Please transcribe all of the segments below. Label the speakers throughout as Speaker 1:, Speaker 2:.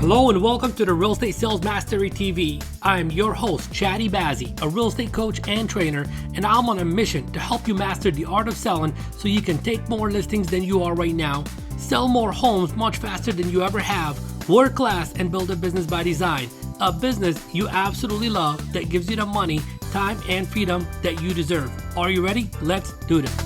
Speaker 1: Hello and welcome to the Real Estate Sales Mastery TV. I'm your host, Chadi Bazzi, a real estate coach and trainer, and I'm on a mission to help you master the art of selling so you can take more listings than you are right now, sell more homes much faster than you ever have, work less, and build a business by design. A business you absolutely love that gives you the money, time, and freedom that you deserve. Are you ready? Let's do this.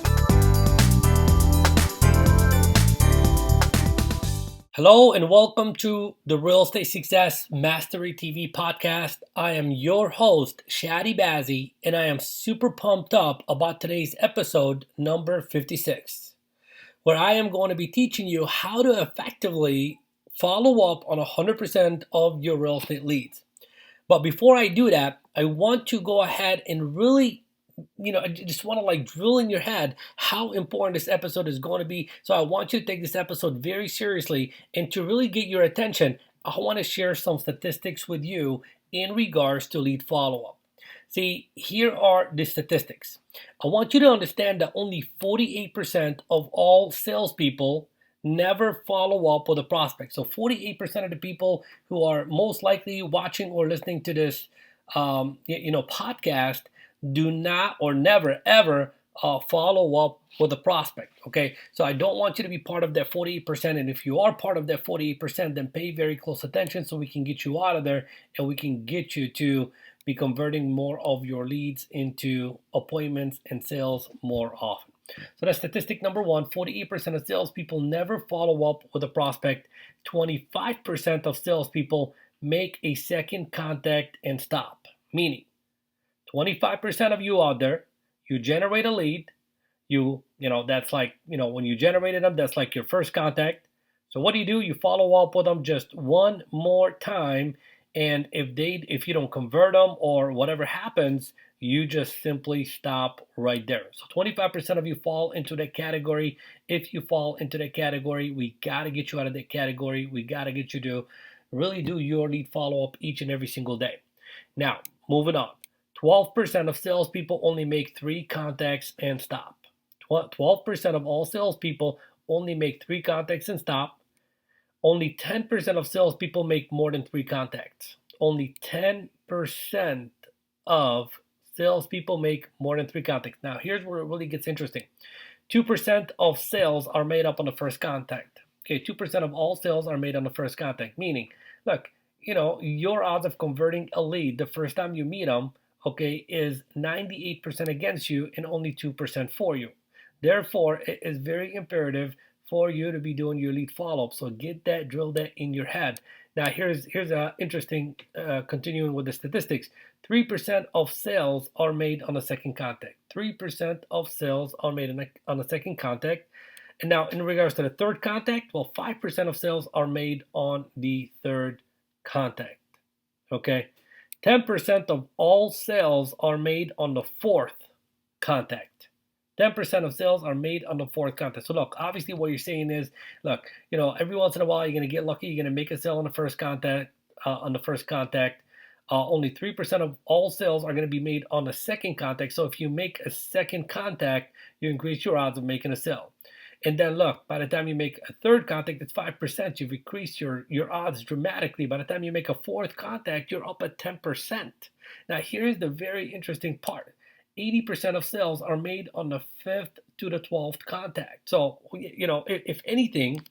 Speaker 1: Hello and welcome to the Real Estate Success Mastery TV podcast. I am your host, Chadi Bazzi, and I am super pumped up about today's episode number 56, where I am going to be teaching you how to effectively follow up on 100% of your real estate leads. But before I do that, I want to go ahead and really I just want to drill in your head how important this episode is going to be. So I want you to take this episode very seriously, and to really get your attention, I want to share some statistics with you in regards to lead follow-up. See, here are the statistics. I want you to understand that only 48% of all salespeople never follow up with a prospect. So 48% of the people who are most likely watching or listening to this podcast do not or never ever follow up with a prospect. Okay, so I don't want you to be part of that 48%, and if you are part of that 48%, then pay very close attention so we can get you out of there and we can get you to be converting more of your leads into appointments and sales more often. So that's statistic number one. 48% of salespeople never follow up with a prospect. 25% of salespeople make a second contact and stop. Meaning 25% of you out there, you generate a lead, that's when you generated them, that's like your first contact. So what do? You follow up with them just one more time, and if you don't convert them or whatever happens, you just simply stop right there. So 25% of you fall into that category. If you fall into that category, we got to get you out of that category. We got to get you to really do your lead follow-up each and every single day. Now, moving on. 12% of salespeople only make 3 contacts and stop. 12% of all salespeople only make 3 contacts and stop. Only 10% of salespeople make more than 3 contacts. Only 10% of salespeople make more than 3 contacts. Now, here's where it really gets interesting. 2% of sales are made up on the first contact. Okay, 2% of all sales are made on the first contact. Meaning, look, your odds of converting a lead the first time you meet them, is 98% against you and only 2% for you. Therefore, it is very imperative for you to be doing your lead follow-up. So drill that in your head. Now, here's a interesting, continuing with the statistics. 3% of sales are made on a second contact. 3% of sales are made on a second contact. And now, in regards to the third contact, 5% of sales are made on the third contact. Okay. 10% of all sales are made on the fourth contact. 10% of sales are made on the fourth contact. So look, obviously what you're saying is, every once in a while you're going to get lucky. You're going to make a sale on the first contact. Only 3% of all sales are going to be made on the second contact. So if you make a second contact, you increase your odds of making a sale. And then look, by the time you make a third contact, it's 5%. You've increased your odds dramatically. By the time you make a fourth contact, you're up at 10%. Now, here's the very interesting part. 80% of sales are made on the 5th to the 12th contact. So, if anything,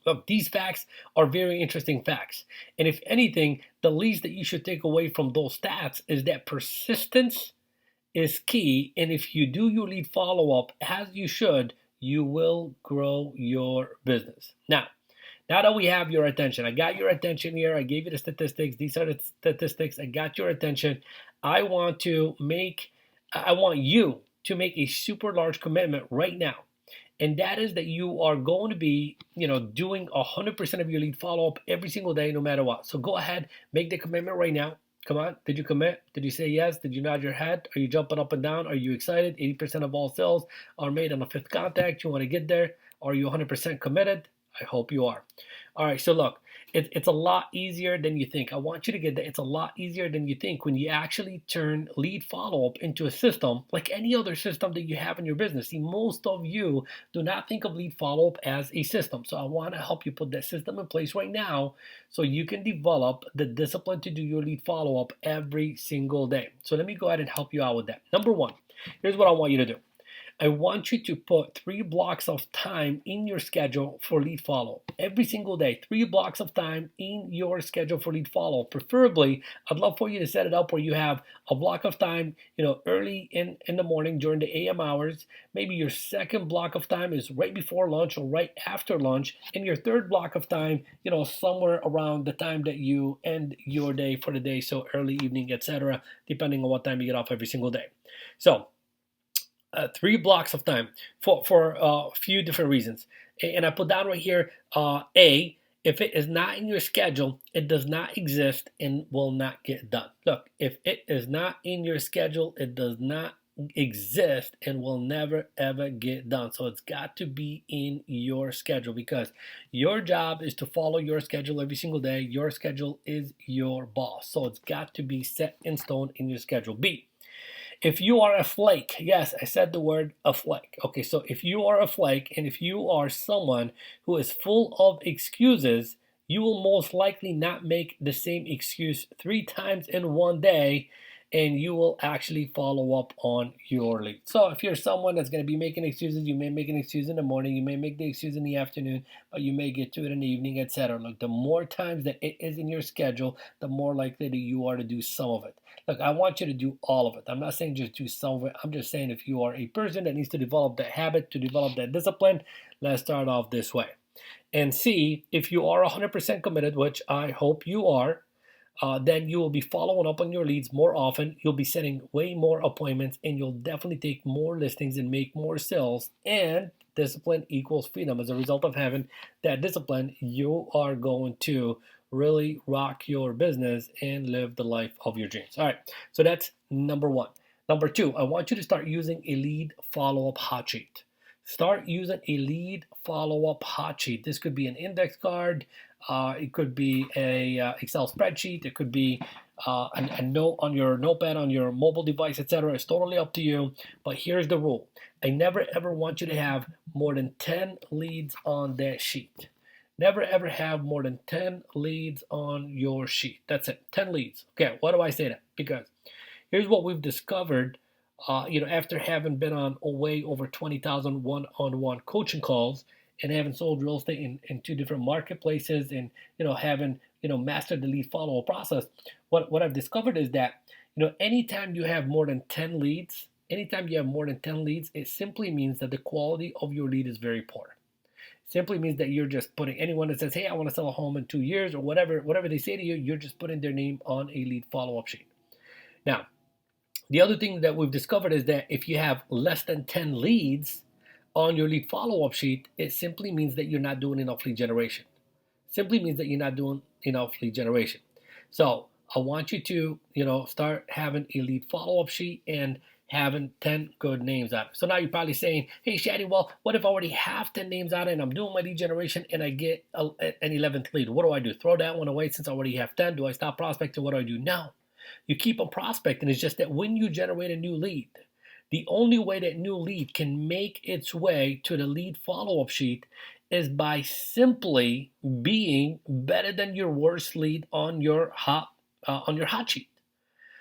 Speaker 1: look, these facts are very interesting facts. And if anything, the least that you should take away from those stats is that persistence is key. And if you do your lead follow-up as you should, you will grow your business. Now that we have your attention, I got your attention here. I gave you the statistics. These are the statistics. I got your attention. I want you to make a super large commitment right now. And that is that you are going to be, doing 100% of your lead follow-up every single day, no matter what. So go ahead, make the commitment right now. Come on, did you commit? Did you say yes? Did you nod your head? Are you jumping up and down? Are you excited? 80% of all sales are made on the 5th contact. You want to get there? Are you 100% committed? I hope you are. All right, so look, It's a lot easier than you think. I want you to get that. It's a lot easier than you think when you actually turn lead follow-up into a system like any other system that you have in your business. See, most of you do not think of lead follow-up as a system. So I want to help you put that system in place right now so you can develop the discipline to do your lead follow-up every single day. So let me go ahead and help you out with that. Number one, here's what I want you to do. I want you to put 3 blocks of time in your schedule for lead follow. Every single day, 3 blocks of time in your schedule for lead follow. Preferably, I'd love for you to set it up where you have a block of time, early in the morning during the AM hours. Maybe your second block of time is right before lunch or right after lunch. And your third block of time, somewhere around the time that you end your day for the day. So early evening, etc., depending on what time you get off every single day. So 3 blocks of time for a few different reasons. And I put down right here, A, if it is not in your schedule, it does not exist and will not get done. Look, if it is not in your schedule, it does not exist and will never ever get done. So it's got to be in your schedule because your job is to follow your schedule every single day. Your schedule is your boss. So it's got to be set in stone in your schedule. B, if you are a flake, yes, I said the word a flake. Okay, so if you are a flake and if you are someone who is full of excuses, you will most likely not make the same excuse 3 times in one day and you will actually follow up on your lead. So if you're someone that's going to be making excuses, you may make an excuse in the morning, you may make the excuse in the afternoon, but you may get to it in the evening, etc. Look, the more times that it is in your schedule, the more likely that you are to do some of it. Look, I want you to do all of it. I'm not saying just do some of it. I'm just saying if you are a person that needs to develop that habit, to develop that discipline, let's start off this way. And C, if you are 100% committed, which I hope you are, then you will be following up on your leads more often. You'll be setting way more appointments and you'll definitely take more listings and make more sales. And discipline equals freedom. As a result of having that discipline, you are going to really rock your business and live the life of your dreams. All right, so that's number one. Number two, I want you to start using a lead follow-up hot sheet. Start using a lead follow-up hot sheet. This could be an index card. It could be a Excel spreadsheet. It could be a note on your notepad, on your mobile device, etc. It's totally up to you. But here's the rule. I never ever want you to have more than 10 leads on that sheet. Never ever have more than 10 leads on your sheet. That's it, 10 leads. Okay, why do I say that? Because here's what we've discovered, after having been on way over 20,000 one-on-one coaching calls and having sold real estate in 2 different marketplaces and, having, mastered the lead follow-up process, what I've discovered is that, anytime you have more than 10 leads, it simply means that the quality of your lead is very poor. Simply means that you're just putting anyone that says, hey, I want to sell a home in 2 years or whatever they say to you, you're just putting their name on a lead follow-up sheet. Now, the other thing that we've discovered is that if you have less than 10 leads on your lead follow-up sheet, it simply means that you're not doing enough lead generation. Simply means that you're not doing enough lead generation. So I want you to, start having a lead follow-up sheet and having 10 good names on it. So now you're probably saying, hey, Chadi, well, what if I already have 10 names on it and I'm doing my lead generation and I get an 11th lead? What do I do? Throw that one away since I already have 10? Do I stop prospecting? What do I do? No. You keep on prospecting. It's just that when you generate a new lead, the only way that new lead can make its way to the lead follow-up sheet is by simply being better than your worst lead on your hot sheet.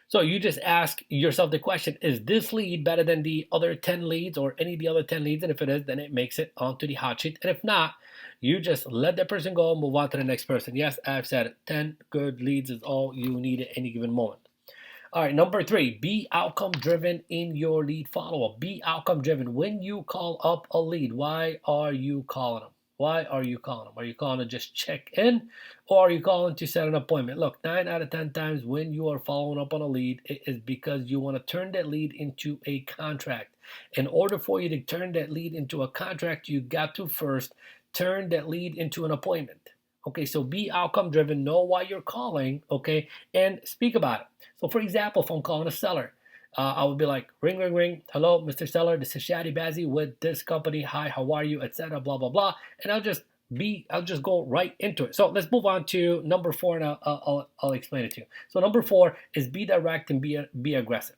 Speaker 1: So you just ask yourself the question, is this lead better than the other 10 leads or any of the other 10 leads? And if it is, then it makes it onto the hot sheet. And if not, you just let that person go and move on to the next person. Yes, I've said it. 10 good leads is all you need at any given moment. All right, number 3, be outcome driven in your lead follow-up. Be outcome driven. When you call up a lead, why are you calling them? Why are you calling them? Are you calling to just check in or are you calling to set an appointment? Look, 9 out of 10 times when you are following up on a lead, it is because you want to turn that lead into a contract. In order for you to turn that lead into a contract, you got to first turn that lead into an appointment. Okay, so be outcome driven, know why you're calling, okay, and speak about it. So for example, if I'm calling a seller, I would be like, ring, ring, ring. Hello, Mr. Seller. This is Chadi Bazzi with this company. Hi, how are you? Etc. Blah, blah, blah. And I'll just I'll just go right into it. So let's move on to number 4, and I'll explain it to you. So number 4 is be direct and be aggressive.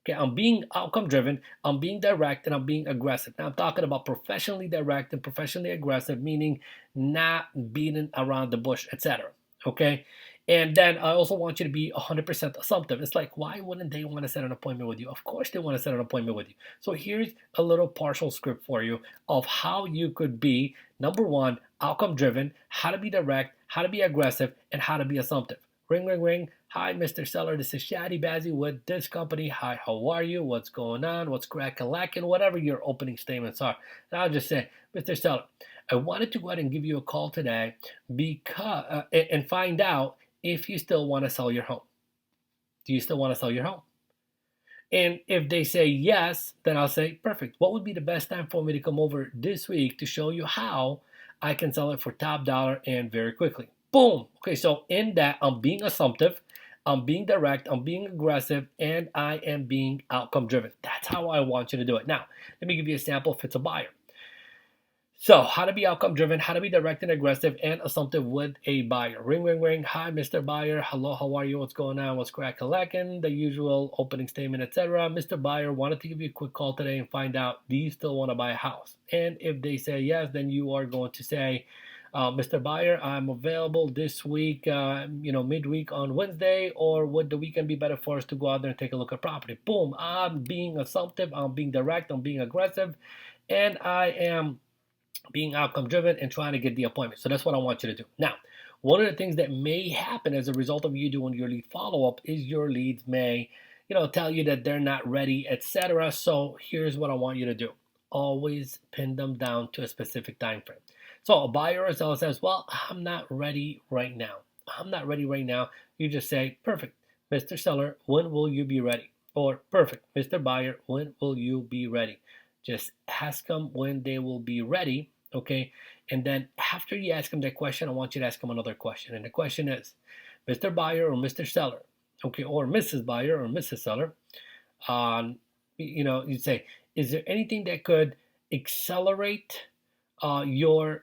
Speaker 1: Okay, I'm being outcome driven, I'm being direct, and I'm being aggressive. Now I'm talking about professionally direct and professionally aggressive, meaning not beating around the bush, etc. Okay, and then I also want you to be 100% assumptive. It's like, why wouldn't they want to set an appointment with you? Of course they want to set an appointment with you. So here's a little partial script for you of how you could be, number 1, outcome driven, how to be direct, how to be aggressive, and how to be assumptive. Ring, ring, ring. Hi, Mr. Seller. This is Chadi, Bazzi with this company. Hi, how are you? What's going on? What's cracking, lacking? Whatever your opening statements are. And I'll just say, Mr. Seller, I wanted to go ahead and give you a call today because and find out if you still want to sell your home. Do you still want to sell your home? And if they say yes, then I'll say, perfect. What would be the best time for me to come over this week to show you how I can sell it for top dollar and very quickly? Boom. Okay, so in that, I'm being assumptive, I'm being direct, I'm being aggressive, and I am being outcome driven. That's how I want you to do it. Now, let me give you a sample if it's a buyer. So, how to be outcome driven, how to be direct and aggressive and assumptive with a buyer. Ring, ring, ring. Hi, Mr. Buyer. Hello, how are you? What's going on? What's cracking, lacking? The usual opening statement, etc. Mr. Buyer, wanted to give you a quick call today and find out, do you still want to buy a house? And if they say yes, then you are going to say, Mr. Buyer, I'm available this week, midweek on Wednesday, or would the weekend be better for us to go out there and take a look at property? Boom. I'm being assumptive, I'm being direct, I'm being aggressive, and I am being outcome driven and trying to get the appointment. So that's what I want you to do. Now, one of the things that may happen as a result of you doing your lead follow-up is your leads may, tell you that they're not ready, etc. So here's what I want you to do. Always pin them down to a specific time frame. So a buyer or seller says, well, I'm not ready right now. I'm not ready right now. You just say, perfect, Mr. Seller, when will you be ready? Or perfect, Mr. Buyer, when will you be ready? Just ask them when they will be ready, okay? And then after you ask them that question, I want you to ask them another question. And the question is, Mr. Buyer or Mr. Seller, okay, or Mrs. Buyer or Mrs. Seller, you'd say, is there anything that could accelerate your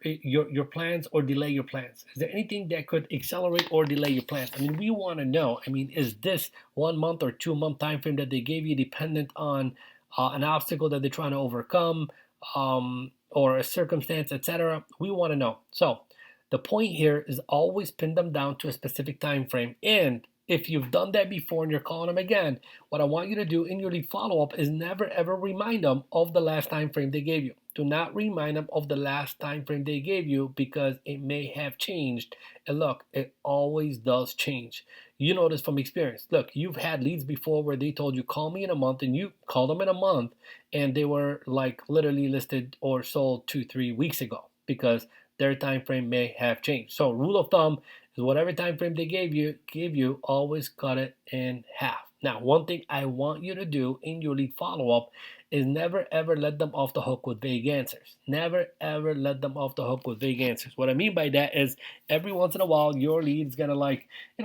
Speaker 1: plans or delay your plans? Is there anything that could accelerate or delay your plans? I mean, we want to know. I mean, is this 1 month or 2 month time frame that they gave you dependent on an obstacle that they're trying to overcome, or a circumstance, etc.? We want to know. So the point here is always pin them down to a specific time frame. And if you've done that before and you're calling them again, what I want you to do in your lead follow-up is never ever remind them of the last time frame they gave you. Do not remind them of the last time frame they gave you because it may have changed. And look, it always does change. You know this from experience. Look, you've had leads before where they told you, call me in a month, and you called them in a month, and they were like literally listed or sold 2-3 weeks ago because their time frame may have changed. So rule of thumb is whatever time frame they gave you, always cut it in half. Now, one thing I want you to do in your lead follow-up is never ever let them off the hook with vague answers. Never ever let them off the hook with vague answers. What I mean by that is every once in a while your lead's gonna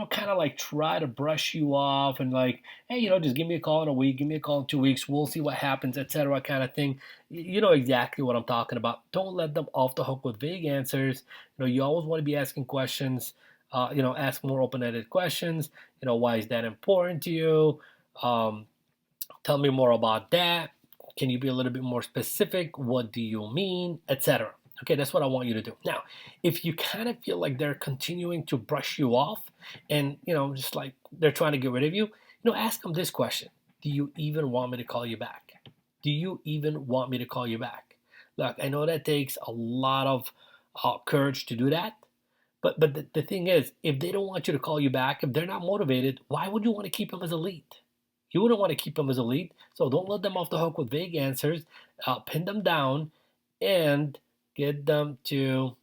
Speaker 1: kind of try to brush you off and hey, just give me a call in a week, give me a call in 2 weeks, we'll see what happens, etc. kind of thing. You know exactly what I'm talking about. Don't let them off the hook with vague answers. You always want to be asking questions. Ask more open-ended questions. Why is that important to you? Tell me more about that. Can you be a little bit more specific? What do you mean? Etc. Okay, that's what I want you to do. Now, if you kind of feel like they're continuing to brush you off and, just like they're trying to get rid of you, ask them this question. Do you even want me to call you back? Do you even want me to call you back? Look, I know that takes a lot of courage to do that. But the thing is, if they don't want you to call you back, if they're not motivated, why would you want to keep them as a lead? You wouldn't want to keep them as a lead. So don't let them off the hook with vague answers. Pin them down and get them to,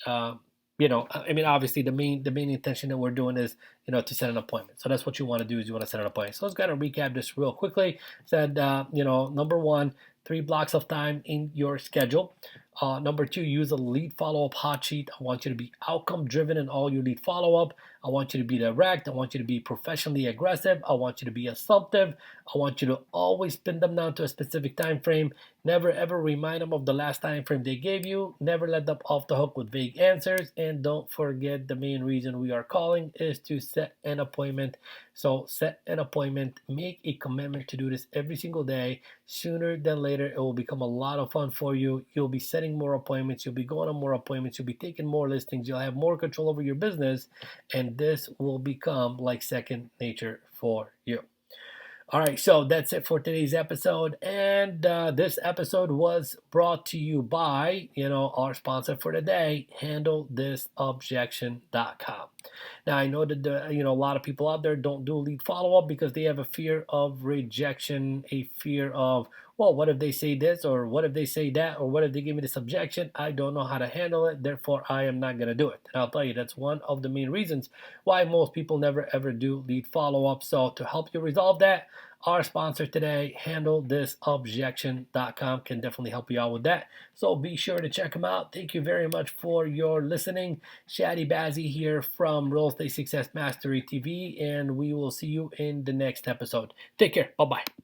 Speaker 1: obviously the main intention that we're doing is, to set an appointment. So that's what you want to do is you want to set an appointment. So let's kind of recap this real quickly. Said, number 1, 3 blocks of time in your schedule. Number two, use a lead follow-up hot sheet. I want you to be outcome-driven in all your lead follow-up. I want you to be direct. I want you to be professionally aggressive. I want you to be assumptive. I want you to always pin them down to a specific time frame. Never ever remind them of the last time frame they gave you. Never let them off the hook with vague answers. And don't forget, the main reason we are calling is to set an appointment. So set an appointment. Make a commitment to do this every single day. Sooner than later, it will become a lot of fun for you. You'll be setting more appointments. You'll be going on more appointments. You'll be taking more listings. You'll have more control over your business. And this will become like second nature for you. All right, so that's it for today's episode. And this episode was brought to you by, our sponsor for the day, HandleThisObjection.com. Now, I know that a lot of people out there don't do lead follow-up because they have a fear of rejection, a fear of, well, what if they say this, or what if they say that, or what if they give me this objection? I don't know how to handle it, therefore I am not going to do it. And I'll tell you, that's one of the main reasons why most people never ever do lead follow-up. So to help you resolve that, our sponsor today, HandleThisObjection.com, can definitely help you out with that. So be sure to check them out. Thank you very much for your listening. Chadi Bazzi here from Real Estate Success Mastery TV, and we will see you in the next episode. Take care. Bye-bye.